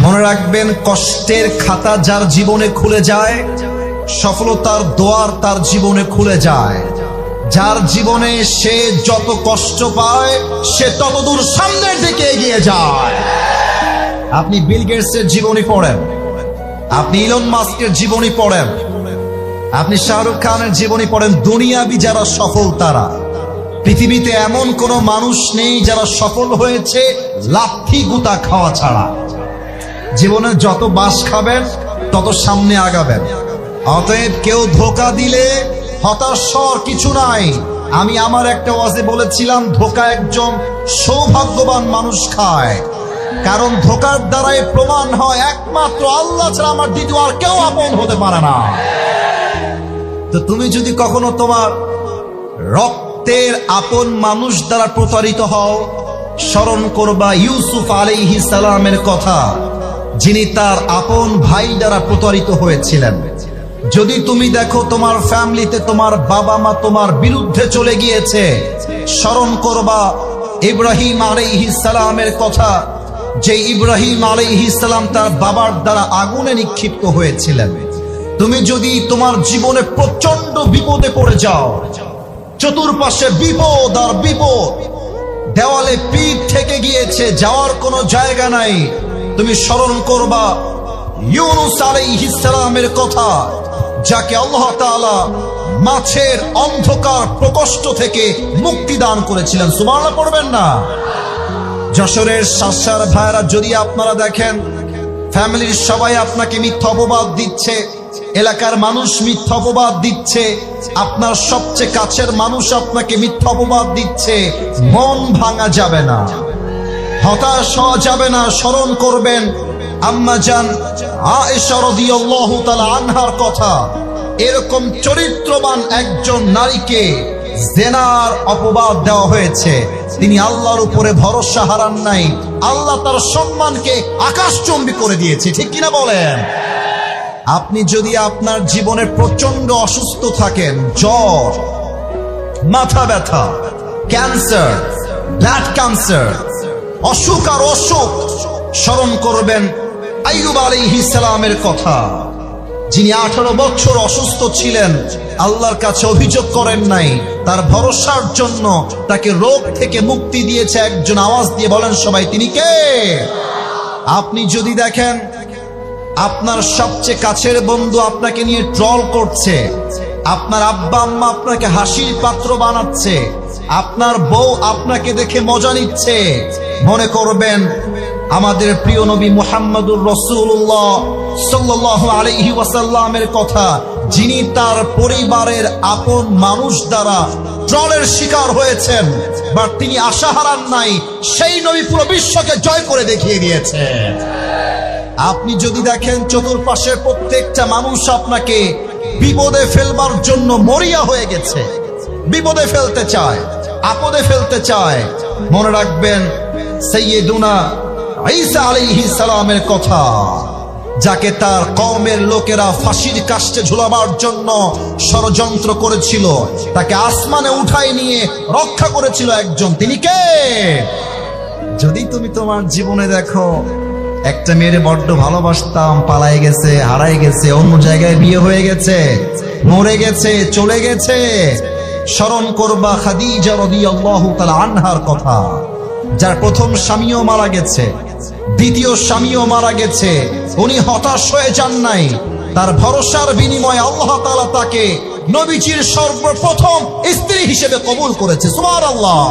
মনে রাখবেন, কষ্টের খাতা যার জীবনে খুলে যায়, সফলতার দোয়ার তার জীবনে খুলে যায়। যার জীবনে সে যত কষ্ট পায় সে ততদূর সামনের দিকে এগিয়ে যায়। আপনি বিল গেটসের জীবনী পড়েন, আপনি ইলন মাস্কের জীবনী পড়েন, আপনি শাহরুখ খানের জীবনী পড়েন, দুনিয়াবি যারা সফল তারা, পৃথিবীতে এমন কোন মানুষ নেই যারা সফল হয়েছে লাথি গুতা খাওয়া ছাড়া। জীবনে যত বাস খাবেন তত সামনে আগাবেন। অতএব কেউ ধোঁকা দিলে হতাশ হওয়ার কিছু নাই। আমি আমার একটা ওয়াজে বলেছিলাম, ধোঁকা একজন সৌভাগ্যবান মানুষ খায়, কারণ ধোঁকার দ্বারাই প্রমাণ হয় একমাত্র আল্লাহ ছাড়া আমার দ্বিতীয় আর কেউ আপন হতে পারে না। তো তুমি যদি কখনো তোমার রক্তের আপন মানুষ দ্বারা প্রতারিত হও, স্মরণ করবা ইউসুফ আলাইহিস সালামের কথা, যিনি তার আপন ভাই দ্বারা প্রতারিত হয়েছিলেন। যদি তুমি দেখো তোমার ফ্যামিলিতে তোমার বাবা মা তোমার বিরুদ্ধে চলে গিয়েছে, স্মরণ করবা ইব্রাহিম আলাইহিস সালামের কথা, যে ইব্রাহিম আলাইহিস সালাম তার বাবার দ্বারা আগুনে নিক্ষিপ্ত হয়েছিলেন। তুমি যদি তোমার জীবনে প্রচন্ড বিপদে পড়ে যাও, চতুর্পাশে বিপদ আর বিপদ, দেওয়ালে পিঠ থেকে গিয়েছে, যাওয়ার কোনো জায়গা নাই, তুমি স্মরণ করবা ইউনুস আলাইহিস সালামের কথা, যাকে আল্লাহ তাআলা মাছের অন্ধকার প্রকোষ্ঠ থেকে মুক্তি দান করেছিলেন। সুবহানাল্লাহ পড়বেন না? যশোরের শাসার ভাইরা, যদি আপনারা দেখেন ফ্যামিলির সবাই আপনাকে মিথ্যা অপবাদ দিচ্ছে, এলাকার মানুষ মিথ্যা অপবাদ দিচ্ছে, আপনার সবচেয়ে কাছের মানুষ আপনাকে মিথ্যা অপবাদ দিচ্ছে, মন ভাঙা যাবে না, হতাশ হওয়া যাবে না। স্মরণ করবেন আম্মা জান আয়েশা রাদিয়াল্লাহু তাআলা আনহার কথা। এরকম চরিত্রবান একজন নারীকে জেনার অপবাদ দেওয়া হয়েছে, তিনি আল্লাহর উপরে ভরসা হারান নাই, আল্লাহ তার সম্মানকে আকাশচুম্বী করে দিয়েছে। ঠিক কিনা বলেন? আপনি যদি আপনার জীবনে প্রচন্ড অসুস্থ থাকেন, জ্বর, মাথা ব্যথা, ক্যান্সার, ব্লাড ক্যান্সার, অসুখ আর অসুখ, স্মরণ করবেন আইয়ুব আলাইহিস সালামের কথা, যিনি 18 বছর অসুস্থ ছিলেন, আল্লাহর কাছে অভিযোগ করেন নাই, তার ভরসার জন্য তাকে রোগ থেকে মুক্তি দিয়েছে একজন। আওয়াজ দিয়ে বলেন সবাই, তিনি কে? আপনি যদি দেখেন আপনার সবচেয়ে কাছের বন্ধু আপনাকে নিয়ে ট্রল করছে, আপনার আব্বা আম্মা আপনাকে হাসির পাত্র বানাচ্ছে, আপনার বউ আপনাকে দেখে মজা নিচ্ছে, মনে করবেন আমাদের প্রিয় নবী মুহাম্মদুর রাসূলুল্লাহ সাল্লাল্লাহু আলাইহি ওয়াসাল্লামের কথা, যিনি তার পরিবারের আপন মানুষ দ্বারা ট্রলের শিকার হয়েছেন, বাট তিনি আশা হারান নাই, সেই নবী পুরো বিশ্বকে জয় করে দেখিয়ে দিয়েছেন। আপনি যদি দেখেন চতুর্পাশে প্রত্যেকটা মানুষ আপনাকে বিপদে ফেলবার জন্য মরিয়া হয়ে গেছে, বিপদে ফেলতে চায়, আপদে ফেলতে চায়, মনে রাখবেন সাইয়্যিদুনা ঈসা আলাইহিস সালামের কথা, যাকে তার কওমের লোকেরা ফাঁসির কাষ্ঠে ঝুলাবার জন্য ষড়যন্ত্র করেছিল, তাকে আসমানে উঠাই নিয়ে রক্ষা করেছিল একজন, তিনি কে? যদি তুমি তোমার জীবনে দেখো একটা মেয়ের বড্ড ভালোবাসতাম, পালাই গেছে, হারাই গেছে, অন্য জায়গায় বিয়ে হয়ে গেছে, মরে গেছে, চলে গেছে, স্মরণ করবা খাদিজা রাদিয়াল্লাহু তাআলা আনহার কথা, যার প্রথম স্বামীও মারা গেছে, দ্বিতীয় স্বামীও মারা গেছে, উনি হতাশ হয়ে যান নাই, তার ভরসার বিনিময়ে আল্লাহ তাআলা তাকে নবীজির সর্বপ্রথম স্ত্রী হিসেবে কবুল করেছে। সুবহানাল্লাহ।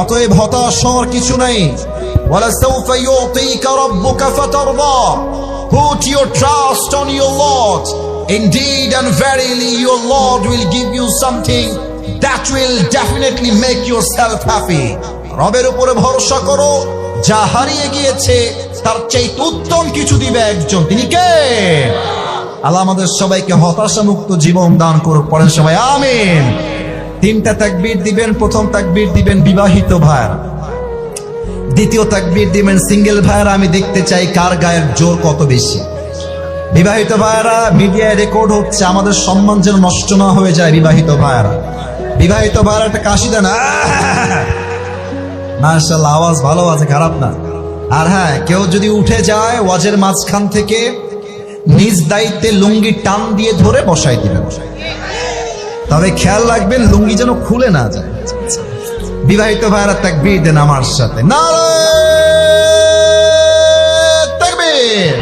অতএব হতাশ হওয়ার কিছু নাই। وَلَسَوْفَ يُعْطِيكَ رَبُّكَ فَتَرْضَى. Put your trust on your Lord. Indeed and verily your Lord will give you something that will definitely make yourself happy. রবের উপরে ভরসা করো, যা হারিয়ে গিয়েছে তার চাইতে উত্তম কিছু দিবে একজন, তিনি কে? আল্লাহ আমাদের সবাইকে হতাশা মুক্ত জীবন দান করুক। পড়েন সবাই আমিন। 3টা তাকবীর দিবেন। প্রথম তাকবীর দিবেন বিবাহিত ভাইরা, দ্বিতীয় তাকবীর দিবেন সিঙ্গেল ভাইরা। আমি দেখতে চাই কার গায়ের জোর কত বেশি। বিবাহিত ভাইরা, মিডিয়ায় রেকর্ড হচ্ছে, আমাদের সম্মান যেন নষ্ট না হয়ে যায়। বিবাহিত ভাইরা, বিবাহিত ভাইরা একটা কাশি দেন। মাশাআল্লাহ, আওয়াজ ভালো আছে, খারাপ না। আর হ্যাঁ, কেউ যদি উঠে যায় ওয়াজের মাঝখান থেকে, নিজ দায়িত্বে লুঙ্গি টান দিয়ে ধরে বসাই দিবেন। তবে খেয়াল রাখবেন লুঙ্গি যেন খুলে না যায়। বিবাহিত ভাইরা তাকবীর দেন আমার সাথে, নারায়ে তাকবীর।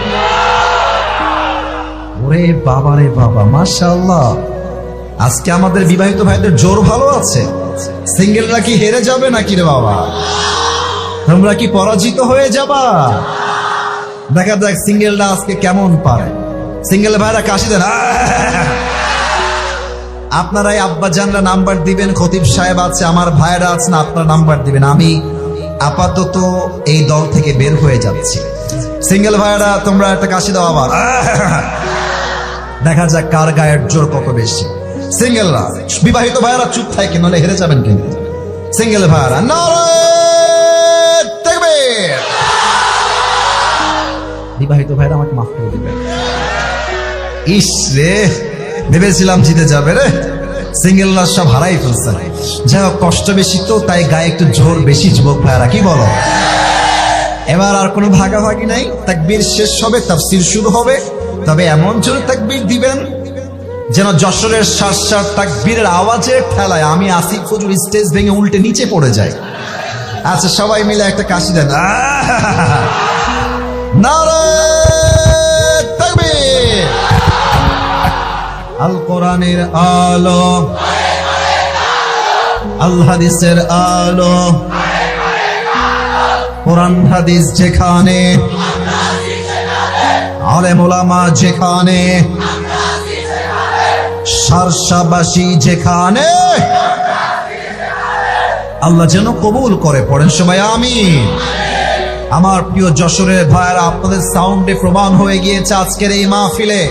ওরে বাবা রে বাবা, মাশাআল্লাহ। আজকে আমাদের বিবাহিত ভাইদের জোর ভালো আছে। সিঙ্গেলরা কি হেরে যাবে নাকি রে বাবা? তোমরা কি পরাজিত হয়ে যাবা? দেখা যাক সিঙ্গেলরা আজকে কেমন পারে। সিঙ্গেল ভাইরা কাশি দেন। আপনারাই আব্বা জানরা নাম্বার দিবেন, খতিব সাহেব আছে, আমার ভাইরা আছে না, আপনারা নাম্বার দিবেন। আমি আপাতত এই দল থেকে বের হয়ে যাচ্ছি। সিঙ্গেল ভাইরা তোমরা একটা কাশি দাও আবার। দেখা যাক কার গায়ের জোর কত বেশি। সিঙ্গেলরা, বিবাহিত ভাইরা চুপ থাকে, নলে হেরে যাবেন কিন্তু। সিঙ্গেল ভাইরা নারায়ে তাকবীর। বিবাহিত ভাইরা আমাকে মাফ করে দিবেন। ইস রে, ভেবেছিলাম জিতে যাবে রে, সিঙ্গেলরা সব হারাই ফেলছে। যাই হোক, কষ্ট বেশি তো, তাই গায়ে একটু জোর বেশি। যুবক ভাইরা কি বলো? এবার আর কোনো ভাগাভাগি নাই। তাকবীর শেষ হবে, তাফসীর শুরু হবে। তবে এমন জোরে তাকবীর দিবেন যেন যশোরের শাঁস তাকবীরের আওয়াজের ঠেলায় আমি আসিফ হুজুর স্টেজ ভেঙে উল্টে নিচে পড়ে যাই। আচ্ছা, সবাই মিলে একটা কাশি দেন। নারায়ে তাকবীর। আল কোরআনের আলো, আল হাদিসের আলো, কোরআন হাদিস যেখানে, আলেম ওলামা যেখানে, শার্শাবাসী যেখানে, আল্লাহ যেন কবুল করে। পড়েন সবাই আমিন। আমার প্রিয় যশোরের ভাইরা, আপনাদের সাউন্ডে প্রমাণ হয়ে গিয়েছে আজকের এই মাহফিলে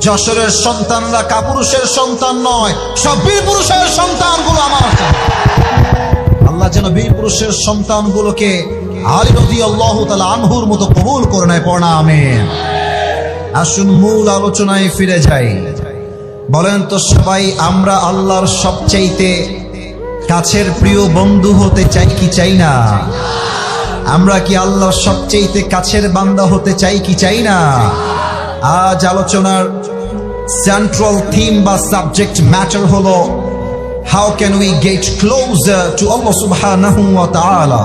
যশোরের সন্তানরা কাপুরুষের সন্তান নয়, সব বীর পুরুষের সন্তানগুলো আমার। আল্লাহ যেন বীর পুরুষের সন্তানগুলোকে আলী রাদিয়াল্লাহু তাআলা আনহুর মতো কবুল করে নেয়। পড়না আমিন। আসুন মূল আলোচনায় ফিরে যাই। বলেন তো সবাই, আমরা আল্লাহর সবচাইতে কাছের প্রিয় বন্ধু হতে চাই কি চাই না? আমরা কি আল্লাহর সবচাইতে কাছের বান্দা হতে চাই কি চাই না? আজ আলোচনার সেন্ট্রাল থিম বা সাবজেক্ট ম্যাটার হলো how can we get closer to Allah সুবহানাহু ওয়া তাআলা।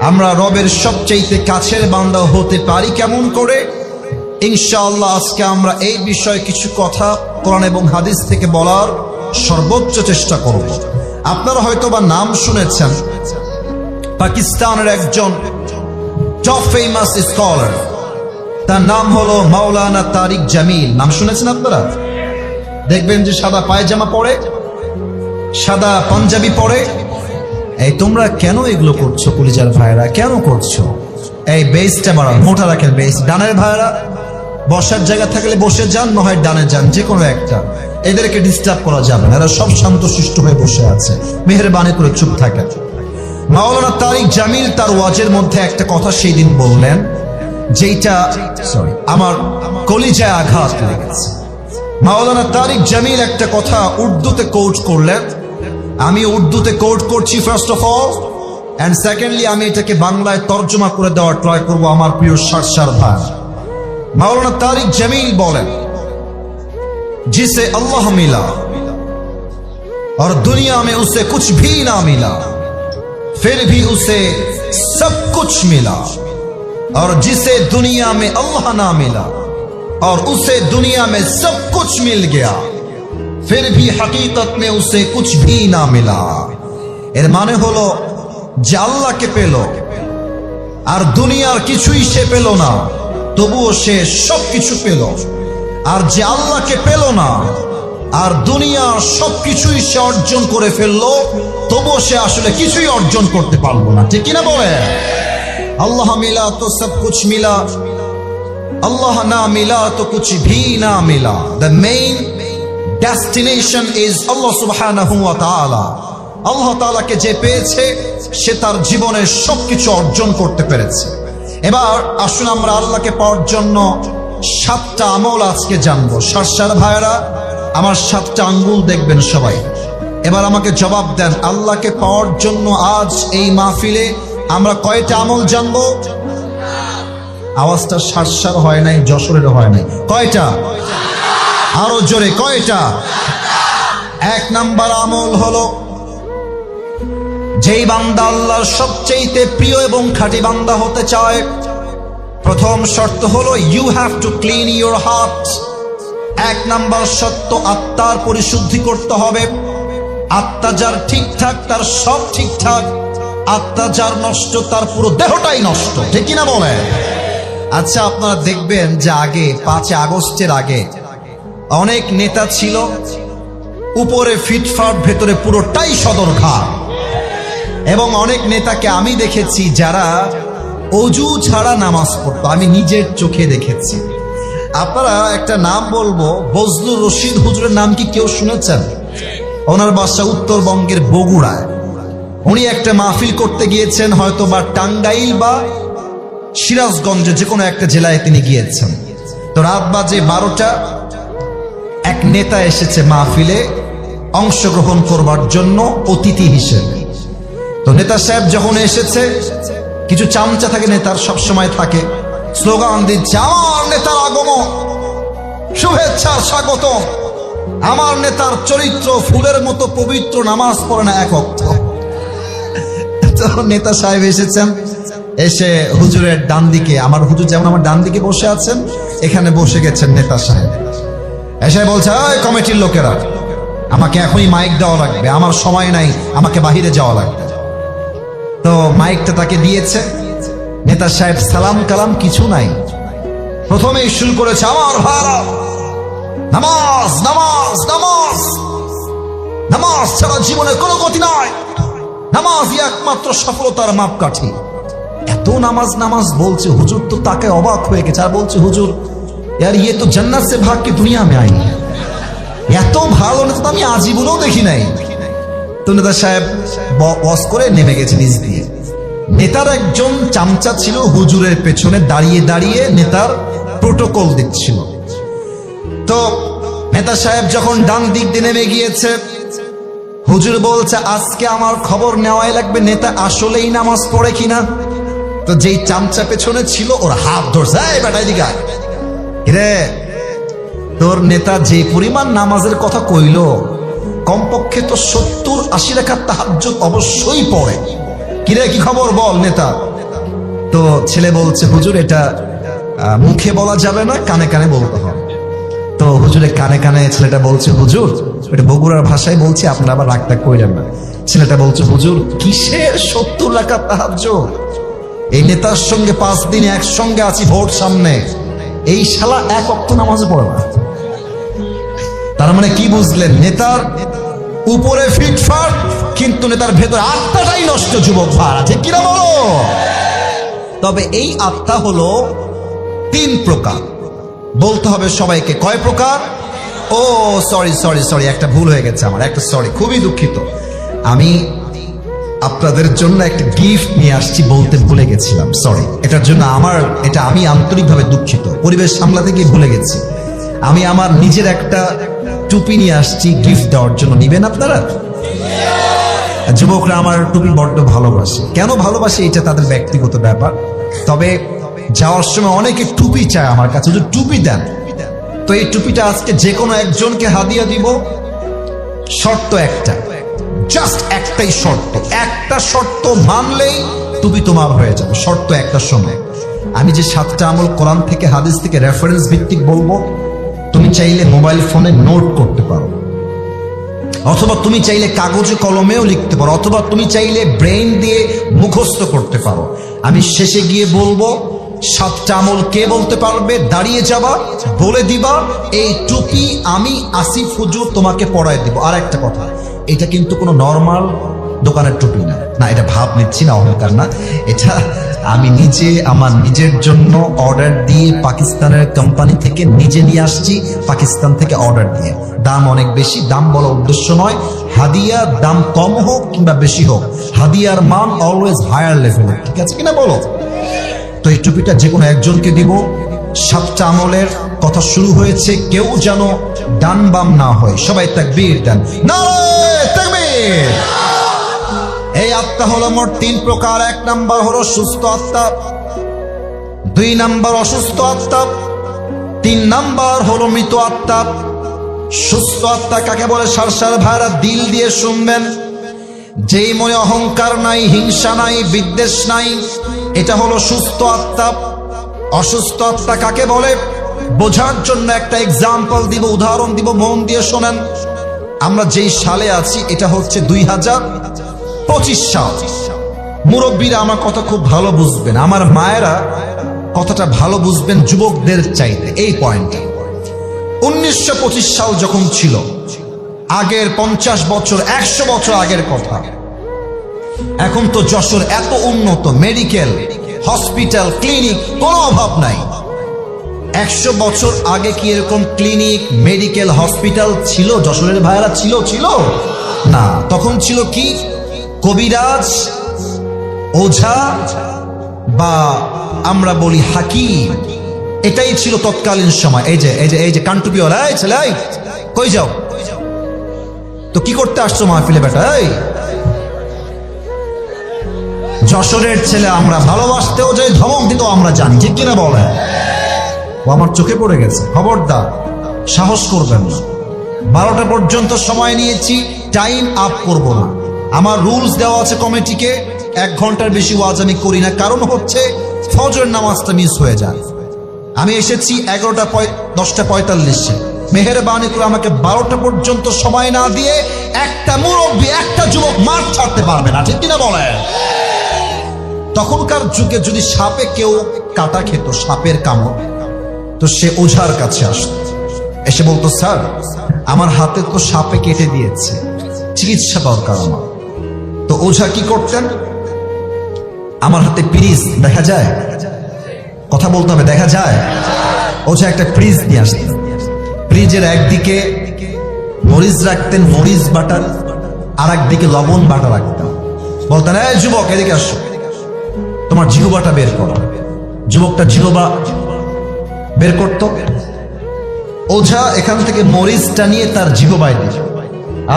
আমরা রবের সবচাইতে কাছের বান্দা হতে পারি কেমন করে? ইনশাআল্লাহ আজকে আমরা এই বিষয়ে কিছু কথা কোরআন এবং হাদিস থেকে বলার সর্বোচ্চ চেষ্টা করব। আপনারা হয়তো বা নাম শুনেছেন, পাকিস্তানের একজন টপ ফেমাস স্কলার, তার নাম হলো মাওলানা তারিক জামিল। নাম শুনেছেন আপনারা? দেখবেন যে সাদা পায়জামা পরে, সাদা পাঞ্জাবি পরে। এই তোমরা কেন এগুলো করছো কলিজার ভাইরা? কেন করছো? এই বেসটা বাড়ান, মোটা রাখেন বেস। ডানের ভাইরা বসার জায়গা থাকলে বসে যান, নয় ডানে যান, যে কোনো একটা। এদেরকে ডিস্টার্ব করা যাবে না, এরা সব শান্তশিষ্ট হয়ে বসে আছে। মেহেরবানি করে চুপ থাকেন। মাওলানা তারিক জামিল তার ওয়াজের মধ্যে একটা কথা সেই দিন বললেন, যেটা আমার কলিজায় আঘাত লেগেছে। মাওলানা তারিক জামিল একটা কথা উর্দুতে কোট করলেন। আমি উর্দুতে কোট করছি first of all, and secondly আমি এটাকে বাংলায় তর্জমা করে দেওয়ার ট্রাই করবো আমার প্রিয় শার্শার ভাই। মাওলানা তারিক জামিল বলেন, जिसे अल्लाह मिला और दुनिया में उसे कुछ भी ना मिला, फिर भी उसे सब कुछ मिला, और जिसे दुनिया में अल्लाह ना मिला और उसे दुनिया में सब कुछ मिल गया, फिर भी हकीकत में उसे कुछ भी ना मिला। এর মানে হলো যে আল্লাহকে পেল আর দুনিয়ার কিছুই সে পেল না, তবুও সে সবকিছু পেল। আর যে আল্লাহকে পেল না আর দুনিয়ার সবকিছুই সে অর্জন করে ফেললো, তবুও সে আসলে কিছুই অর্জন করতে পারলো না। ঠিক কিনা বলে? আল্লাহ মিলা তো সব কুছ মিলা, আল্লাহ না মিলা তো কুছ ভি না মিলা। দ্য মেইন ডেস্টিনেশন ইজ আল্লাহ সুবহানাহু ওয়া তাআলা। আল্লাহ তাআলাকে যে পেয়েছে সে তার জীবনের সবকিছু অর্জন করতে পেরেছে। এবার আসুন আমরা আল্লাহকে পাওয়ার জন্য 7টা আমল আজকে জানবো। শার্শার ভাইরা আমার 7টা আঙ্গুল দেখবেন সবাই। এবার আমাকে জবাব দেন, আল্লাহকে পাওয়ার জন্য আজ এই মাহফিলে আমরা কয়টা আমল জানবো? আওয়াজটা সারসার হয় নাই, যশোরের হয় নাই। কয়টা? আরো জোরে, কয়টা? এক নাম্বার আমল হলো, যেই বান্দা আল্লাহর সবচেয়ে প্রিয় এবং খাঁটি বান্দা হতে চায়, প্রথম শর্ত হলো you have to clean your heart. এক নাম্বার সত্য, আত্মার পরিশুদ্ধি করতে হবে। আত্মা যার ঠিকঠাক তার সব ঠিকঠাক, আত্মা যার নষ্ট তার পুরো দেহটাই নষ্ট, ঠিক কিনা বলে? আচ্ছা, আপনারা দেখবেন যে আগে 5 আগস্টের আগে অনেক নেতা ছিল, উপরে ফিটফাট, ভেতরে পুরোটাই সদরঘাট। এবং অনেক নেতাকে আমি দেখেছি যারা অজু ছাড়া নামাজ পড়তো, আমি নিজের চোখে দেখেছি। আপনারা একটা নাম বলবো, বজলুর রশিদ হুজুরের নাম কি কেউ শুনেছেন? ওনার বাসা উত্তরবঙ্গের বগুড়ায়। উনি একটা মাহফিল করতে গিয়েছেন, হয়তো বা টাঙ্গাইল বা সিরাজগঞ্জে, যে কোনো একটা জেলায় তিনি গিয়েছেন। তো রাত বাজে 12টা, এক নেতা এসেছে মাহফিলে অংশগ্রহণ করবার জন্য অতিথি হিসেবে। তো নেতা সাহেব যখন এসেছে, কিছু চামচা থাকে, নেতার সব সময় থাকে, স্লোগান দিচ্ছে, আমার নেতার আগমন, শুভেচ্ছা, স্বাগত। আমার নেতার চরিত্র ফুলের মতো পবিত্র, নামাজ পড়ে না এক ওয়াক্ত। তো নেতা সাহেব এসেছেন, এসে হুজুরের ডান দিকে, আমার হুজুর যেমন আমার ডান দিকে বসে আছেন, এখানে বসে গেছেন নেতা সাহেব। এসে বলছে, ওই কমিটির লোকেরা, আমাকে এখনই মাইক দেওয়া লাগবে, আমার সময় নাই, আমাকে বাহিরে যাওয়া লাগবে। তো মাইকটা তাকে দিয়েছে। নেতা সাহেব সালাম কালাম কিছু নাই, প্রথমেই শুরু করেছে, আমার ভাইরা, নামাজ নামাজ নামাজ, নামাজ ছাড়া জীবনে কোনো গতি নাই, নামাজই একমাত্র সফলতার মাপকাঠি। এত নামাজ নামাজ বলছে, হুজুর তো তাকে অবাক হয়ে গেছে, আর বলছে, হুজুর यार ये तो जन्नत से भाग के दुनिया में आई है, এত ভালো নেতা তো আমি আজীবনেও দেখি নাই। তো নেতা সাহেব ওয়াজ করে নেমে গেছে নিজ দিয়ে। নেতার একজন চামচা ছিল হুজুরের পেছনে দাঁড়িয়ে দাঁড়িয়ে নেতার প্রোটোকল দিচ্ছিল। তো নেতা সাহেব যখন ডান দিক দিয়ে নেমে গিয়েছে, হুজুর বলছে, আজকে আমার খবর নেওয়াই লাগবে নেতা আসলেই নামাজ পড়ে কিনা। তো যেই চামচা পেছনে ছিল ওর হাত ধরছে, এই বেটা এদিকে আয়, রে তোর নেতা যে পরিমাণ নামাজের কথা কইল, কমপক্ষে তো 70-80 রাকাত তাহাজ্জুদ অবশ্যই পড়ে, কিরে কি খবর বল নেতা। তো ছেলে বলছে, হুজুর এটা মুখে বলা যাবে না, কানে কানে বলতে হবে। তো হুজুরের কানে কানে ছেলেটা বলছে, হুজুর এটা বগুড়ার ভাষায় বলছি, আপনারা আবার রাগটা কইলেন না। ছেলেটা বলছে, হুজুর কিসের 70 রাকাত তাহাজ্জুদ, এই নেতার সঙ্গে 5 দিন একসঙ্গে আছি, ভোট সামনে, এই শালা এক ওয়াক্ত নামাজ পড়ে না। তার মানে কি বুঝলেন? নেতার উপরে ফিটফাট, কিন্তু নেতার ভেতর আত্মাটাই নষ্ট, যুবক ভাড়া, ঠিক কিনা বলো? তবে এই আত্মা হলো 3 প্রকার, বলতে হবে সবাইকে। কয় প্রকার? ও সরি সরি সরি, একটা ভুল হয়ে গেছে আমার, একটা সরি, খুবই দুঃখিত। আমি আপনাদের জন্য একটা গিফট নিয়ে আসছি, বলতে ভুলে গেছিলাম, সরি। এটার জন্য আমি আন্তরিকভাবে দুঃখিত, পরিবেশ সামলাতে গিয়ে ভুলে গেছি। আমি আমার নিজের একটা টুপি নিয়ে আসছি গিফট দেওয়ার জন্য, নিবেন আপনারা? যুবকরা আমার টুপি বড্ড ভালোবাসে, কেন ভালোবাসে এটা তাদের ব্যক্তিগত ব্যাপার। তবে যাওয়ার সময় অনেকে টুপি চায় আমার কাছে, যে টুপি দেন। তো এই টুপিটা আজকে যে কোনো একজনকে হাদিয়া দিব, শর্ত একটা, জাস্ট একটাই শর্ত, একটা শর্ত মানলেই টুপি তোমার হয়ে যাবে। শর্ত একটা, সময় আমি যে 7টা আমল কোরআন থেকে হাদিস থেকে রেফারেন্স ভিত্তিক বলবো, তুমি চাইলে মোবাইল ফোনে নোট করতে পারো, অথবা তুমি চাইলে কাগজে কলমেও লিখতে পারো, অথবা তুমি চাইলে ব্রেইন দিয়ে মুখস্থ করতে পারো। আমি শেষে গিয়ে বলবো 7টা আমল কে বলতে পারবে, দাঁড়িয়ে যাবা, বলে দিবা, এই টুপি আমি আসিফ হুজুর তোমাকে পড়ায় দিব। আর একটা কথা, এটা কিন্তু কোনো নর্মাল দোকানের টুপি না, না এটা ভাব নিচ্ছি না, অহংকার না, এটা আমি নিজে আমার নিজের জন্য অর্ডার দিয়ে পাকিস্তানের কোম্পানি থেকে নিজে নিয়ে আসছি, পাকিস্তান থেকে অর্ডার দিয়ে। দাম অনেক বেশি, দাম বলা উদ্দেশ্য নয়, হাদিয়া দাম কম হোক কিংবা বেশি হোক, হাদিয়ার মান অলওয়েজ হায়ার লেভেলে, ঠিক আছে কিনা বলো? তো এই টুপিটা যে কোনো একজনকে দিব। 7টা আমলের কথা শুরু হয়েছে, কেউ যেন ডান বাম না হয়, সবাই তাকবীর দেন, নারে তাকবীর। এই আত্মা হলো মোট 3 প্রকার। 1 নাম্বার হলো সুস্থ আত্মা, 2 নাম্বার অসুস্থ আত্মা, 3 নাম্বার হলো মৃত আত্মা। সুস্থ আত্মা কাকে বলে? সারসার ভাইরা দিল দিয়ে শুনবেন। যেই মনে অহংকার নাই, হিংসা নাই, বিদ্বেষ নাই, এটা হলো সুস্থ আত্মা। অসুস্থ আত্মা কাকে বলে? বোঝার জন্য একটা এক্সাম্পল দিব, উদাহরণ দিব, মন দিয়ে শোনেন। আমরা যেই সালে আছি এটা হচ্ছে 2025 সাল। মুরব্বীরা আমার কথা খুব ভালো বুঝবেন, আমার মায়েরা কথাটা ভালো বুঝবেন যুবকদের চাইতে। এই পয়েন্টে 1925 সাল যখন ছিল, আগের 50 বছর 100 বছর আগের কথা। এখন তো যশোর এত উন্নত, মেডিকেল, হসপিটাল, ক্লিনিক কোনো অভাব নাই। 100 বছর আগে কি এরকম ক্লিনিক, মেডিকেল, হসপিটাল ছিল যশোরের ভাইয়েরা? ছিল না। তখন ছিল কি? কবিরাজ, ওঝা বা আমরা বলি হাকিম, এটাই ছিল তৎকালীন সময়। এই যে কান্টুপিওয়ালা, এই ছেলে কই যাও? তো কি করতে আসছো মাহফিলে বেটা? যশোরের ছেলে আমরা, ভালোবাসতেও যাই, ধমক দিতেও আমরা জানি, ঠিক কিনা বলে? ও আমার চোখে পড়ে গেছে। খবরদার, সাহস করবেন না। 12টা পর্যন্ত সময় নিয়েছি, টাইম আপ করব না। আমার রুলস দেওয়া আছে কমিটিকে, 1 ঘন্টার বেশি ওয়াজ আমি করি না। কারণ হচ্ছে ফজরের নামাজটা মিস হয়ে যায়। আমি এসেছি 10:45-এ। মেহেরবানি করে আমাকে 12টা পর্যন্ত সময় না দিয়ে একটা মুরব্বী, একটা যুবক মাঠ ছাড়তে পারবে না, ঠিক কিনা বলে? তখনকার যুগে যদি সাপে কেউ কাটা খেত, সাপের কামড়, তো সে ওঝার কাছে আসত, এসে বলতো, স্যার আমার হাতে তো সাপে কেটে দিয়েছে, চিকিৎসা দরকার আমার। তো ওঝা কি করতেন? আমার হাতে পিরিচ দেখা যায়, কথা বলতে হবে, দেখা যায়। ওঝা একটা ফ্রিজ নিয়ে আসতেন। ফ্রিজের একদিকে মরিচ রাখতেন, মরিচ বাটা, আর একদিকে লবণ বাটা রাখতেন। বলতেন, এই যুবক এদিকে আসো, তোমার জিহ্বাটা বের করো। যুবকটা জিহ্বা বের করতো। ওঝা এখান থেকে মরিচটা নিয়ে তার জিহ্বায় দিত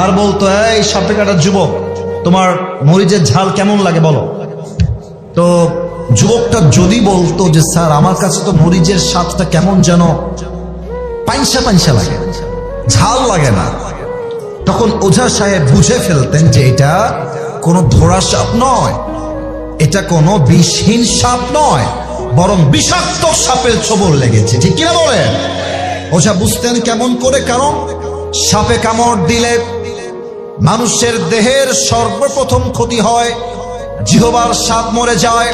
আর বলতো, এই সাপে কাটার যুবক, তোমার মরিচের ঝাল কেমন লাগে বলো। তো যুবকটা যদি বলতো যে স্যার আমার কাছে তো মরিচের স্বাদটা কেমন যেন পাইনসা লাগে, ঝাল লাগে না, তখন ওঝা সাহেব বুঝে ফেলতেন যে এটা কোনো ধরা সাপ নয়, এটা কোনো বিষহীন সাপ নয়, বরং বিষাক্ত সাপের ছোবল লেগেছে, ঠিক কিনা বলেন? ওঝা বুঝতেন কেমন করে? কারণ সাপে কামড় দিলে মানুষের দেহের সর্বপ্রথম ক্ষতি হয়, জিহ্বার স্বাদ মরে যায়।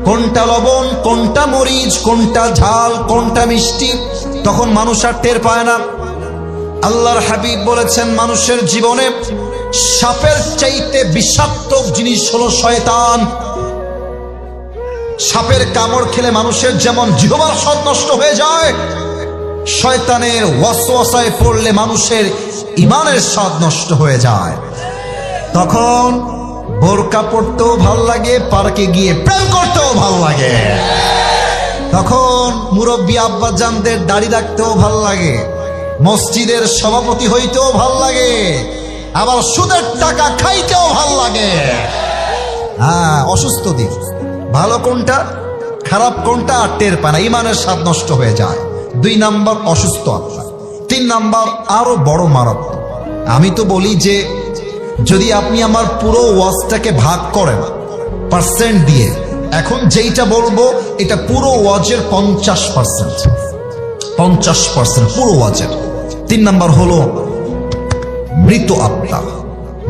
কোনটা লবণ, কোনটা মরিচ, কোনটা ঝাল, কোনটা মিষ্টি, তখন মানুষ আর টের পায় না। আল্লাহর হাবিব বলেছেন, মানুষের জীবনে সাপের চাইতে বিষাক্ত জিনিস হলো শয়তান। সাপের কামড় খেলে মানুষের যেমন জিহ্বার স্বাদ নষ্ট হয়ে যায়, শয়তানের ওয়াসওয়াসায় পড়লে মানুষের ঈমানের স্বাদ নষ্ট হয়ে যায়। তখন বোরকা পড়তেও ভাল লাগে, পার্কে গিয়ে প্রেম করতেও ভাল লাগে। তখন মুরব্বী আব্বাজানদের দাড়ি রাখতেও ভাল লাগে, মসজিদের সভাপতি হইতেও ভাল লাগে, আবার সুদের টাকা খাইতেও ভাল লাগে। হ্যাঁ, অসুস্থ দিক। ভালো কোনটা, খারাপ কোনটা আর টের পায় না, ঈমানের স্বাদ নষ্ট হয়ে যায়। 2 নাম্বার অসুস্থ আত্মা। 3 নাম্বার আরো বড় মারাত্মক। আমি তো বলি যে যদি আপনি আমার পুরো ওয়াজটাকে ভাগ করেন পার্সেন্ট দিয়ে, এখন যেইটা বলবো এটা পুরো ওয়াজের 50% পুরো ওয়াজের। 3 নাম্বার হলো মৃত আত্মা।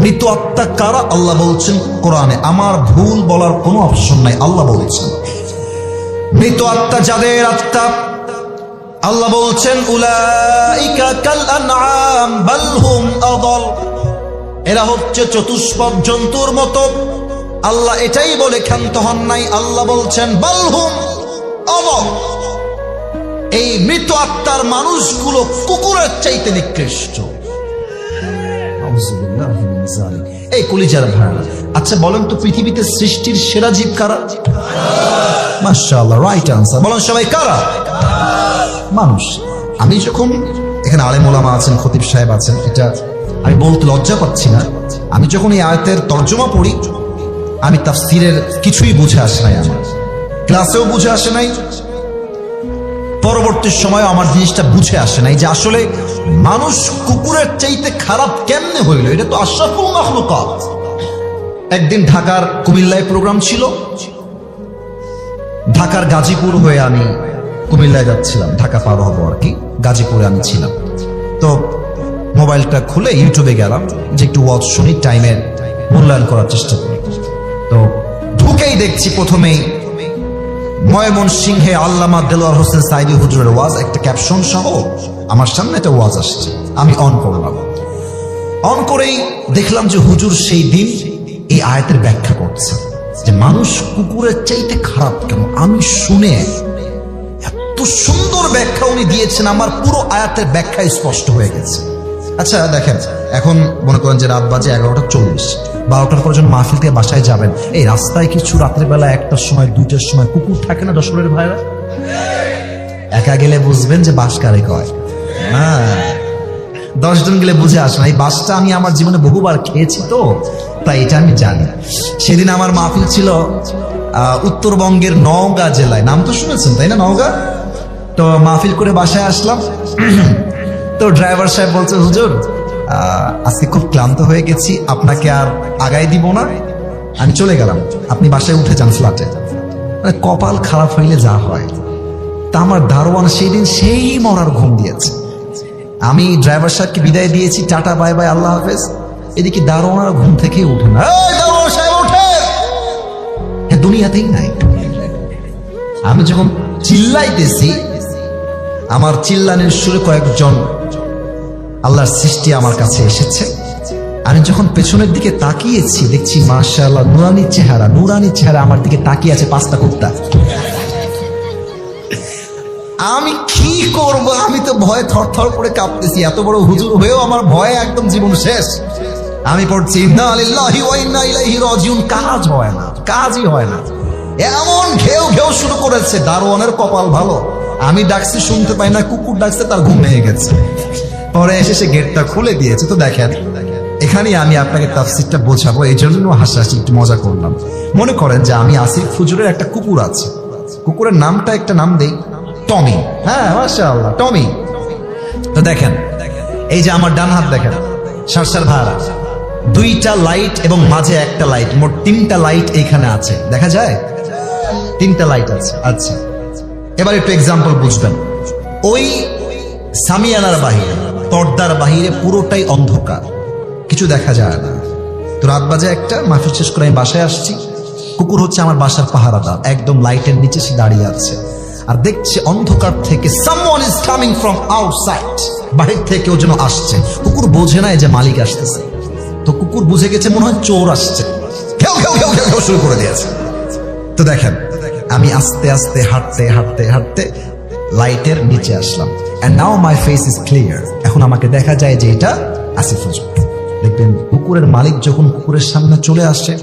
মৃত আত্মা কারা? আল্লাহ বলছেন কোরআনে, আমার ভুল বলার কোনো অপশন নাই, আল্লাহ বলছেন মৃত আত্মা যাদের আত্মা, আল্লাহ বলছেন উলাইকা কাল আনআম বাল হুম আযাল, এরা হচ্ছে চতুষ্পদ জন্তুর মতো। আল্লাহ এটাই বলে ক্ষান্ত হন নাই, আল্লাহ বলছেন বাল হুম আযাল, এই মৃত আত্মার মানুষগুলো কুকুরের চাইতে নিকৃষ্ট। এই কলিজার ভাইরা, আচ্ছা বলেন তো পৃথিবীতে সৃষ্টির সেরা জীব কারা? মাশাআল্লাহ, রাইট আনসার। বলেন সবাই কারা? মানুষ। আমি যখন এখানে আলেম ওলামা আছেন, খতিব সাহেব আছেন, এটা আমি বলতে লজ্জা পাচ্ছি না, আমি যখন এই আয়াতের তর্জমা পড়ি আমি তাফসীরের কিছুই বুঝে আসে নাই, আমার ক্লাসেও বুঝে আসে নাই, পরবর্তী সময় আমার জিনিসটা বুঝে আসে নাই যে আসলে মানুষ কুকুরের চাইতে খারাপ কেমনে হইল। এটা তো আশরাফুল মাখলুকাত। একদিন ঢাকার কুমিল্লায় প্রোগ্রাম ছিল, ঢাকার গাজীপুর হয়ে আমি কুমিল্লায় যাচ্ছিলাম, ঢাকা পার হবো আর কি, গাজীপুরে আমি ছিলাম। তো মোবাইলটা খুলে ইউটিউবে গেলাম যে একটু ওয়াজ শুনি, টাইমের মূল্যায়ন করার চেষ্টা করি। তো ঢুকেই দেখছি প্রথমেই ময়মনসিংহে আল্লামা দেলোয়ার হোসেন সাইদি হুজুরের ওয়াজ, একটা ক্যাপশন সহ আমার সামনে একটা ওয়াজ আসছে। আমি অন করলাম, অন করেই দেখলাম যে হুজুর সেই দিন এই আয়াতের ব্যাখ্যা করছে যে মানুষ কুকুরের চাইতে খারাপ কেন। আমি শুনে এত সুন্দর ব্যাখ্যা উনি দিয়েছেন, আমার পুরো আয়াতের ব্যাখ্যা স্পষ্ট হয়ে গেছে। আচ্ছা দেখেন, এখন মনে করেন যে রাত বাজে 11:40, 12টার পর যখন মাহফিল থেকে বাসায় যাবেন, এই রাস্তায় কিছু রাত্রেবেলা 1টার সময় 2টার সময় কুকুর থাকে না দশরের ভাইরা? একা গেলে বুঝবেন যে বাস কারে কয়। হ্যাঁ, 10 জন গেলে বুঝে আসে না। এই বাসটা আমি আমার জীবনে বহুবার খেয়েছি, তো তাই এটা আমি জানি। সেদিন আমার মাহফিল ছিল উত্তরবঙ্গের নওগাঁ জেলায়, নাম তো শুনেছেন তাই না, নওগাঁ। তো মাহফিল করে বাসায় আসলাম, তো ড্রাইভার সাহেব বলছে, হুজুর আজকে খুব ক্লান্ত হয়ে গেছি, আপনাকে আর আগাই দিব না, আমি চলে গেলাম, আপনি বাসায় উঠে যান ফ্ল্যাটে। মানে কপাল খারাপ হইলে যা হয়। তা আমার দারোয়ান সেই দিন সেই মরার ঘুম দিয়েছে। আমি ড্রাইভার সাহেবকে বিদায় দিয়েছি, টাটা বাই বাই আল্লাহ হাফেজ, এদিকে দারোয়ান ঘুম থেকে উঠে না, দারোয়ান সাহেব ওঠে, দুনিয়াতেই নাই। আমি যখন চিল্লাইতেছি, আমার চিল্লানির সুরে কয়েকজন আল্লাহর সৃষ্টি আমার কাছে এসেছে। আমি যখন পেছনের দিকে তাকিয়েছি, দেখছি মাশাআল্লাহ নুরানি চেহারা আমার দিকে তাকিয়ে আছে 5টা কুত্তা। আমি কি করব? আমি তো ভয়ে থরথর করে কাঁপতেছি, এত বড় হুজুর হয়েও আমার ভয়ে একদম জীবন শেষ। আমি পড়ছি ইন্না লিল্লাহি ওয়া ইন্না ইলাইহি রাজিউন, কাজই হয় না। এমন ঘেউ ঘেউ শুরু করেছে। দারোয়ানের কপাল ভালো, আমি ডাকছি শুনতে পাই না, কুকুর ডাকছে, তার ঘুম ভেঙে গেছে। পরে এসে সে গেটটা খুলে দিয়েছে। তো দেখেন, এখানেই আমি আপনাকে তাফসীরটা বোঝাবো, এই জন্য হাসাহাসি একটু মজা করলাম। মনে করেন যে আমি আসিফ হুজুরের একটা কুকুর আছে, কুকুরের নামটা একটা নাম দেই, টমি। হ্যাঁ মাশাআল্লাহ, টমি। তো দেখেন, এই যে আমার ডান হাত দেখেন, সারসার ভাড়া 2টা লাইট এবং মাঝে একটা লাইট, মোট 3টা লাইট এইখানে আছে, দেখা যায় 3টা লাইট আছে। আচ্ছা, এবার একটু এক্সাম্পল বুঝবেন। ওই সামিয়ানার বাহিরে, পর্দার বাহিরে পুরোটাই অন্ধকার, কিছু দেখা যায় না। তো রাত বাজে 1টা, মাহফিল শেষ করে আমি বাসায় আসছি। কুকুর হচ্ছে আমার বাসার পাহারাদার, একদম লাইটের নিচে সে দাঁড়িয়ে আছে, আর দেখছে অন্ধকার থেকে someone is coming from outside, বাহির থেকে কেউ যেন আসছে। কুকুর বোঝে না যে মালিক আসতেছে, তো কুকুর বুঝে গেছে মনে হয় চোর আসছে, ঘেউ ঘেউ ঘেউ ঘেউ শুরু করে দিয়েছে। তো দেখেন, আমি আস্তে আস্তে হাঁটতে লাইটের নিচে আসলাম, and now my face is clear। এখন আমাকে দেখা যায় যে এটা আসিফ হুজুর। দেখবেন কুকুরের মালিক যখন কুকুরের সামনে চলে আসে,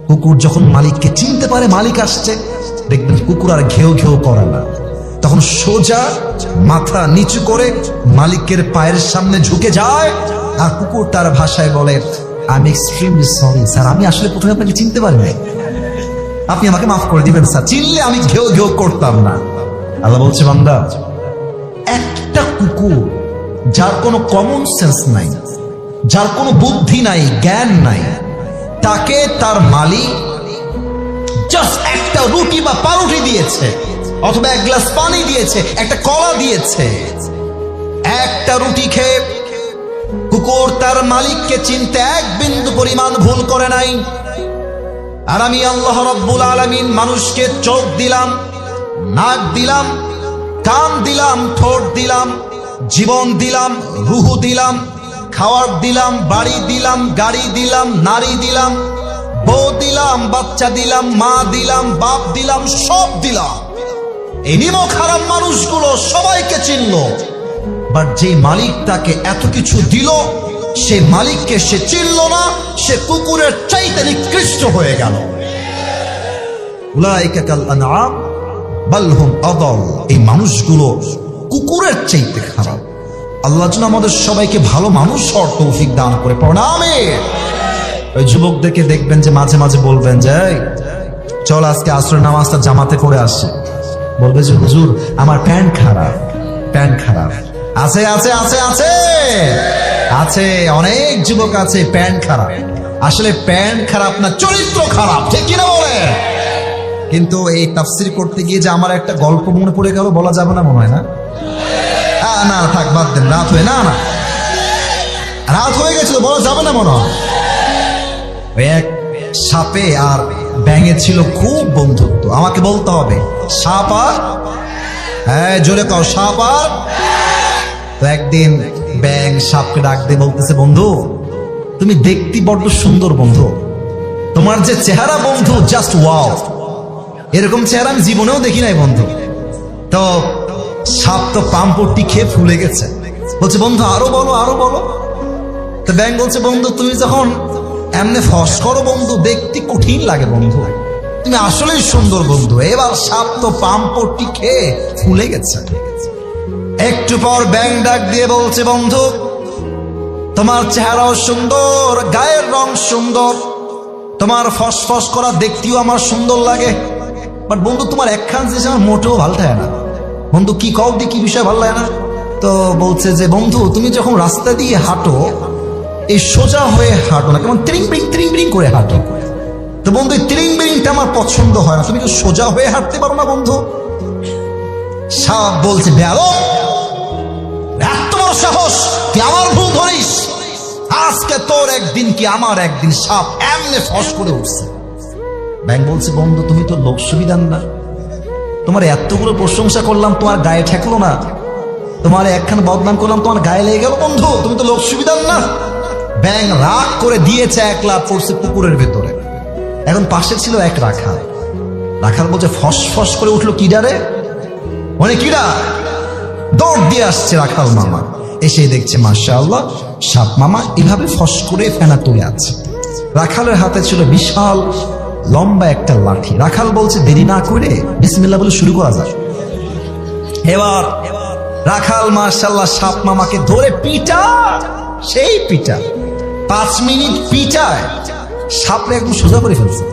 কুকুর যখন মালিককে চিনতে পারে মালিক আসছে, দেখবেন কুকুর আর ঘেউ ঘেউ করে না, তখন সোজা মাথা নিচু করে মালিকের পায়ের সামনে ঝুঁকে যায়, আর কুকুর তার ভাষায় বলে, I am extremely sorry sir, আমি আসলে প্রথমে আপনাকে চিনতে পারি নাই, আপনি আমাকে মাফ করে দিবেন স্যার, চিনলে আমি ঘেউ ঘেউ করতাম না। আল্লাহ বলছে, বান্দা, একটা কুকুর যার কোনো কমন সেন্স নাই, যার কোনো বুদ্ধি নাই, জ্ঞান নাই, তাকে তার মালিক জাস্ট একটা রুটি বা পাউরুটি দিয়েছে, অথবা 1 গ্লাস পানি দিয়েছে, একটা কলা দিয়েছে, একটা রুটি খেয়ে কুকুর তার মালিককে চিনতে 1 বিন্দু পরিমাণ ভুল করে নাই। আর আমি আল্লাহ রাব্বুল আলামিন মানুষকে চোখ দিলাম, নাক দিলাম, কান দিলাম, ঠোঁট দিলাম, জীবন দিলাম, রুহু দিলাম, খাওয়ার দিলাম, বাড়ি দিলাম, গাড়ি দিলাম, নারী দিলাম, বউ দিলাম, বাচ্চা দিলাম, মা দিলাম, বাপ দিলাম, সব দিলাম। এই নিমক হারাম মানুষগুলো সবাইকে চিনলো, বাট যে মালিক তাকে এত কিছু দিল, সে মালিককে সে চিনল না, সে কুকুরের চাইতে নিকৃষ্ট হয়ে গেল। উলাইকা কাল আনআম বাল হুম আদাল, এই মানুষগুলো কুকুরের চাইতে খারাপ। আল্লাহ যেন আমাদের সবাইকে ভালো মানুষ হওয়ার তৌফিক দান করে। পড়ুন আমিন। ওই যুবকদেরকে দেখবেন যে মাঝে মাঝে বলবেন যে এই, চল আজকে আসরের নামাজটা জামাতে করে আসি। বলবে যে হুজুর আমার প্যান্ট খারাপ, প্যান্ট খারাপ। আছে আছে আছে আছে আছে, অনেক যুবক আছে প্যান্ট খারাপ। আসলে প্যান্ট খারাপ না, চরিত্র খারাপ, ঠিক কিনা বলে? কিন্তু এই তাফসির করতে গিয়ে যে আমার একটা গল্প মনে পড়ে গেল, বলা যাবে না মনে হয় না? না থাক, বাদ দেন, রাত হয়ে না রাত হয়ে গেছিল, বলা যাবে না মনে হয়। এক সাপে আর ব্যাঙের ছিল খুব বন্ধুত্ব। আমাকে বলতে হবে সাপ আর, হ্যাঁ জোরে কও, সাপ আর। তো একদিন ব্যাঙ সাপকে ডাক দিয়ে বলতেছে, বন্ধু তুমি দেখতে বড্ড সুন্দর বন্ধু, তোমার যে চেহারা বন্ধু, জাস্ট ওয়াও, এরকম চেহারা আমি জীবনেও দেখি নাই বন্ধু। তো সাপ তো পাম্পটি খেয়ে ফুলে গেছে, বলছে বন্ধু আরো বলো আরো বলো। তো ব্যাঙ বলছে, বন্ধু তুমি যখন এমনি ফস করো বন্ধু, দেখতে কঠিন লাগে বন্ধু, তুমি আসলেই সুন্দর বন্ধু। এবার সাপ তো পাম্পটি খেয়ে ফুলে গেছে। একটু পর ব্যাঙ ডাক দিয়ে বলছে, বন্ধু তোমার চেহারাও সুন্দর, গায়ের রং সুন্দর, তোমার ফসফস করা দেখতেও আমার সুন্দর লাগে, বাট বন্ধু তোমার একখান জিনিস আমার মোটেও ভালো লাগে না। বন্ধু কি কও দি, কি বিষয় ভালো লাগে না? তো বলছে যে বন্ধু তুমি যখন রাস্তা দিয়ে হাঁটো, এই সোজা হয়ে হাঁটো না, কেমন ত্রিং বিরিং করে হাঁটো। তো বন্ধু এই ত্রিং বিরিংটা আমার পছন্দ হয় না, তুমি তো সোজা হয়ে হাঁটতে পারো না বন্ধু। সাপ বলছে, বেয়াদব, এত বড় সাহস, তুই আমার ভুল ধরিস, আজকে তোর একদিন কি আমার একদিন। সাপ এমনি ফস করে উঠছে। ব্যাঙ বলছে, বন্ধু তুমি তো লোক সুবিধান না, তোমার এতগুলো প্রশংসা করলাম, তোমার গায়ে ঠেকলো না, তোমার একখান বদনাম করলাম, তোমার গায়ে লেগে গেল বন্ধু, তুমি তো লোক সুবিধান না। ব্যাঙ রাগ করে দিয়েছে, একলা পড়ছে পুকুরের ভেতরে। এখন পাশে ছিল এক রাখাল। রাখাল বলছে, ফস ফস করে উঠলো কিডারে, মানে কিডা? দৌড় দিয়ে আসছে রাখাল মামা, এসে দেখছে মাশাআল্লাহ সাপ মামা এভাবে ফস করে ফেনা তুলে আছে। রাখালের হাতে ছিল বিশাল লম্বা একটা লাঠি। রাখাল বলছে, দেরি না করে বিসমিল্লাহ বলে শুরু করা যায়। এবার রাখাল মাশাআল্লাহ সাপ মামাকে ধরে পিটা, সেই পিটা 5 মিনিট পিটায় সাপরে একদম সোজা করে ফেলছে,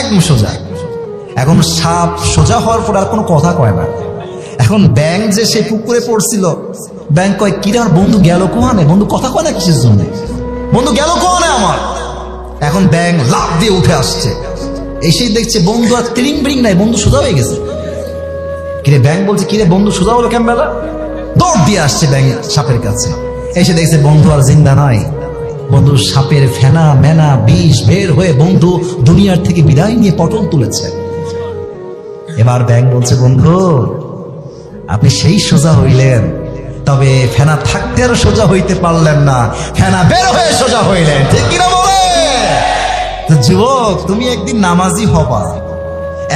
একদম সোজা। এখন সাপ সোজা হওয়ার পর আর কোনো কথা কয় না। এখন ব্যাঙ যে সে পুকুরে পড়ছিল, ব্যাঙ কয়, কিরার বন্ধু গেল কোহানে, বন্ধু কথা কয় না কিসের জন্য, বন্ধু গেল কোহানে আমার। এখন ব্যাঙ লাফ দিয়ে উঠে আসছে, এসেই দেখছে বন্ধু আর ত্রিং বিরিং নাই, বন্ধু সোজা হয়ে গেছে। কিরে ব্যাঙ বলছে, কিরে বন্ধু সোজা হলো কেমন বেলা? দৌড় দিয়ে আসছে ব্যাঙ সাপের কাছে, এসে দেখছে বন্ধু আর জিন্দা নাই। বন্ধু সাপের ফেনা মেনা বিষ বের হয়ে বন্ধু দুনিয়ার থেকে বিদায় নিয়ে পটল তুলেছে। এবার ব্যাঙ বলছে, বন্ধু আপনি সেই সোজা হইলেন, তবে ফেনা থাকতে আর সোজা হইতে পারলেন না, ফেনা বের হয়ে সোজা হইলেন, ঠিক কিনা বলে? তো যুবক তুমি একদিন নামাজি হবা,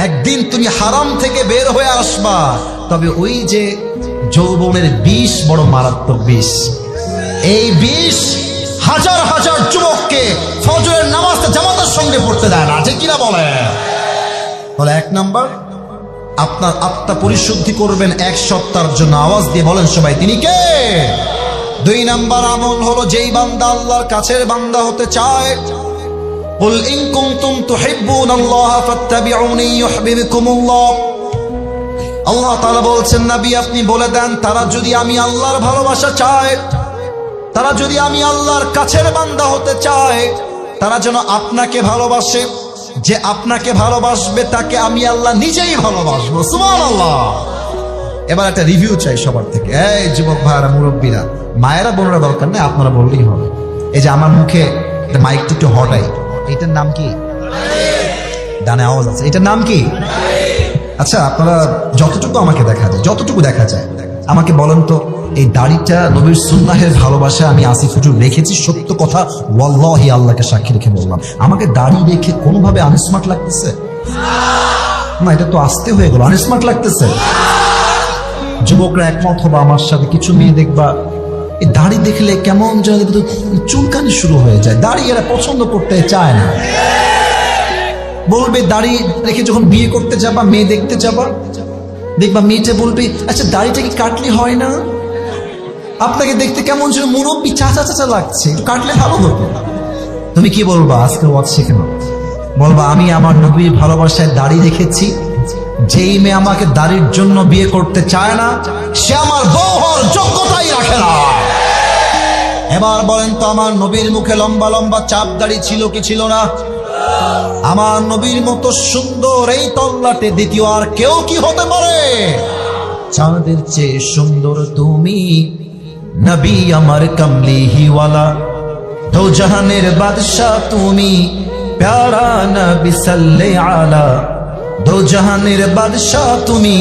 একদিন তুমি হারাম থেকে বের হয়ে আসবা, তবে ওই যে যৌবনের বিষ বড় মারাত্মক বিষ, এই বিষ হাজার হাজার যুবককে ফজরের নামাজটা জামাতের সঙ্গে পড়তে দেয় না, ঠিক কিনা বলে? বলে 1 নাম্বার, আপনার আত্মা পরিশুদ্ধি করবেন 1 সপ্তাহের জন্য, আওয়াজ দিয়ে বলেন সবাই, তিনি কে? 2 নাম্বার আমল হলো, যেই বান্দা আল্লাহর কাছের বান্দা হতে চায়, কুল ইন কুনতুম তুহিব্বুনাল্লাহ ফাত্তাবিউনি ইউহিব্বুকুমুল্লাহ। আল্লাহ তাআলা বলছেন, নবী আপনি বলে দেন, তারা যদি আমি আল্লাহর ভালোবাসা চায়, তারা যদি আমি আল্লাহর কাছের বান্দা হতে চায়, তারা যেন আপনাকে ভালোবাসে, যে আপনাকে ভালোবাসবে তাকে আমি আল্লাহ নিজেই ভালোবাসবো। সুবহানাল্লাহ। এবার একটা রিভিউ চাই সবার থেকে। এই যুবক ভাইরা, মুরব্বীরা, মায়েরা বোনেরা দরকার নেই, আপনারা বললেই হবে। এই যে আমার মুখে মাইকটা একটু হটাই, এটার নাম কি? ডানে আওয়াজ আছে, এটার নাম কি? আচ্ছা আপনারা যতটুকু আমাকে দেখা যায়, যতটুকু দেখা যায় আমাকে বলেন তো, এই দাড়িটা নবীর সুন্নাহের ভালোবাসা আমি আসিফ হুজুর রেখেছি, সত্য কথা ওয়াল্লাহি আল্লাহকে সাক্ষী রেখে বললাম, আমাকে দাড়ি রেখে কোনোভাবে আনস্মার্ট লাগতেছে না? এটা তো আস্তে হয়ে গেল, আনস্মার্ট লাগতেছে। যুবকরা একমত হবে আমার সাথে, কিছু মেয়ে দেখবা এই দাড়ি দেখলে কেমন যেন চুলকানি শুরু হয়ে যায়, দাড়ি এরা পছন্দ করতে চায় না। বলবে দাড়ি রেখে যখন বিয়ে করতে যাবা, মেয়ে দেখতে যাবা, দেখবা মেয়েটা বলবে, আচ্ছা দাড়িটা কি কাটলে হয় না? আপনাকে দেখতে কেমন যেন মুরব্বী চাচা চাচা লাগছে, একটু কাটলে ভালো হতো। তুমি কি বলবা আজকে ওয়াজ শিখে নাও, বলবা আমি আমার নবীর ভালোবাসায় দাড়ি রেখেছি, যেই মেয়ে আমাকে দাড়ির জন্য বিয়ে করতে চায় না সে আমার বউ হওয়ার যোগ্যতাই রাখে না। এবার বলেন তো আমার নবীর মুখে লম্বা লম্বা চাপ দাড়ি ছিল কি ছিল না? আমার নবীর মতো সুন্দর এই তল্লাটে দ্বিতীয় আর কেউ কি হতে পারে? চাঁদের চেয়ে সুন্দর তুমি নবী আমার কামলিহিওয়ালা, দো জাহানের বাদশাহ তুমি প্যারা নবী সাল্লে আলা, দো জাহানের বাদশাহ তুমি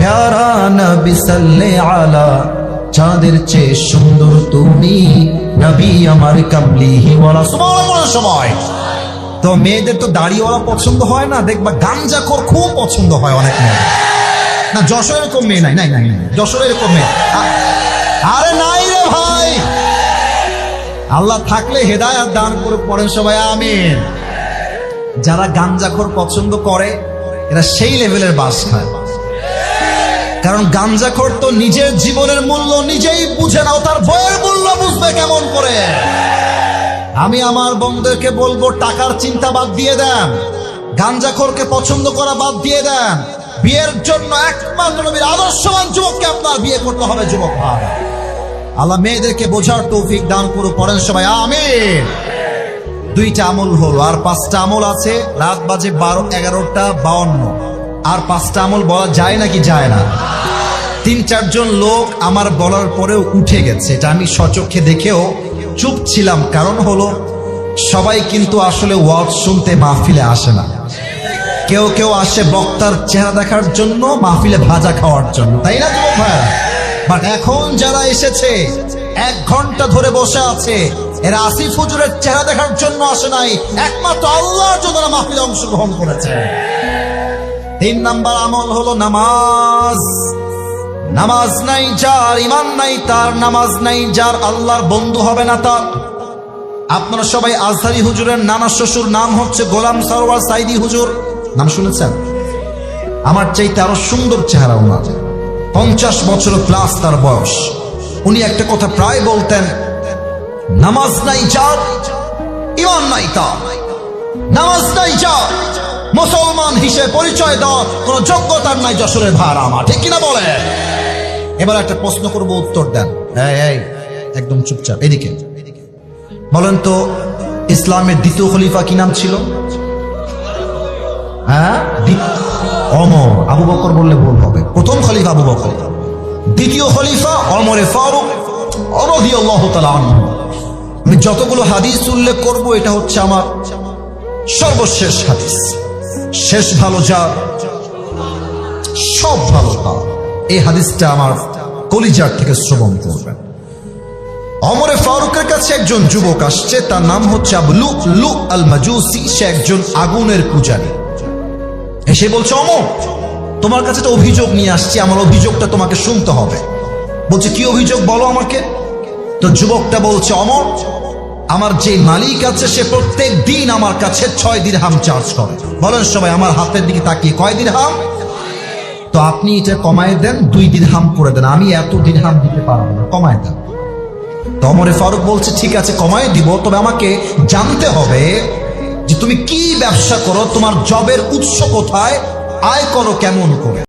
প্যারা নবী সাল্লে আলা, চাঁদের চেয়ে সুন্দর তুমি নবী আমার কামলিহিওয়ালা। সুবহানাল্লাহ। সময় তো মেয়েদের তো দাড়িওয়ালা পছন্দ হয় না, দেখবা গাঞ্জাখোর খুব পছন্দ হয় অনেক মেয়ে। না যশোর এরকম মেয়ে নাই, নাই নাই নাই যশোর এরকম মেয়ে আরে নাই রে ভাই। আল্লাহ থাকলে হেদায়েত দান করে পড়েন সবাই আমিন। যারা গাঞ্জাখোর পছন্দ করে এরা সেই লেভেলের বাস খায়, কারণ গাঞ্জাখোর তো নিজের জীবনের মূল্য নিজেই বুঝে না, তার বইয়ের মূল্য বুঝবে কেমন করে? আমি আমার বন্ধুদেরকে বলবো টাকার চিন্তা বাদ দিয়ে দেন, গাঞ্জাখোরকে পছন্দ করা বাদ দিয়ে দেন, বিয়ের জন্য একমাত্র নবীর আদর্শবান যুবককে আপনার বিয়ে করতে হবে। যুবক ভাই, আল্লাহ মেয়েদেরকে বোঝার তৌফিক দান করে পড়েন সবাই আমিন। 2টা আমল হলো, আর 5টা আমল আছে। রাত বাজে 11:52, আর 5টা আমল বলা যায় নাকি যায় না? 3-4 জন লোক আমার বলার পরেও উঠে গেছে, এটা আমি সচক্ষে দেখেও চুপ ছিলাম। কারণ হলো সবাই কিন্তু আসলে ওয়াজ শুনতে মাহফিলে আসে না, কেউ কেউ আসে বক্তার চেহারা দেখার জন্য, মাহফিলে ভাজা খাওয়ার জন্য, তাই না যুবক ভাইরা? বাট এখন যারা এসেছে 1 ঘন্টা ধরে বসে আছে, এরা আসিফ হুজুরের চেহারা দেখার জন্য আসে নাই, একমাত্র আল্লাহর জন্য মাহফিলে অংশগ্রহণ করেছে। 3 নাম্বার আমল হলো নামাজ। নামাজ নাই যার, ইমান নাই তার, নামাজ নাই যার, আল্লাহর বন্ধু হবে না তার। আপনারা সবাই আজহারি হুজুরের নানা শ্বশুর নাম হচ্ছে গোলাম সরওয়ার সাইদি হুজুর, নাম শুনেছেন? আমার চাইতে আরো সুন্দর চেহারা ওনার, 50 বছর প্লাস তার বয়স। উনি একটা কথা প্রায় বলতেন, নামাজ নাই যার, ইমান নাই তার, নামাজ নাই যার, মুসলমান হিসেবে পরিচয় দেওয়ার কোন যোগ্যতার নাই যশোরের ভাড়া আমার, ঠিক কিনা বলে? এবার একটা প্রশ্ন করব, উত্তর দেন। এই একদম চুপচাপ, এদিকে বলেন তো, ইসলামের দ্বিতীয় খলিফা কি নাম ছিল? হ্যাঁ, ওমর। আবু বকর বললে ভুল হবে, প্রথম খলিফা আবু বকর, দ্বিতীয় খলিফা ওমরে ফারুক রাদিয়াল্লাহু তাআলা আনহু। আমি যতগুলো হাদিস উল্লেখ করব এটা হচ্ছে আমার সর্বশেষ হাদিস। শেষ ভালো যার, সব ভালো তার। এই হাদিসটা আমার কলিজার থেকে শ্রবণ করবেন। ওমরে ফারুকের কাছে একজন যুবক আসছে, তার নাম হচ্ছে আবু লু'লু আল মাজুসি, সে একজন আগুনের পূজারী। এসে বলছে, ওমর তোমার কাছে তো অভিযোগ নিয়ে আসছি, আমার অভিযোগটা তোমাকে শুনতে হবে। বলছে কি অভিযোগ বলো আমাকে। তো যুবকটা বলছে, ওমর আমার যে মালিক আছে সে প্রত্যেক দিন আমার কাছে 6 দিরহাম চার্জ করে। বলেন সবাই আমার হাতের দিকে তাকিয়ে, কয় দিরহাম? তো আপনি এটা কমায় দেন, 2 দিরহাম করে দেন, আমি এত দিরহাম দিতে পারবো না, কমায় দেন। তো ওমরে ফারুক বলছে ঠিক আছে কমায় দিব, তবে আমাকে জানতে হবে যে তুমি কি ব্যবসা করো, তোমার জবের উৎস কোথায়, আয় করো কেমন করে।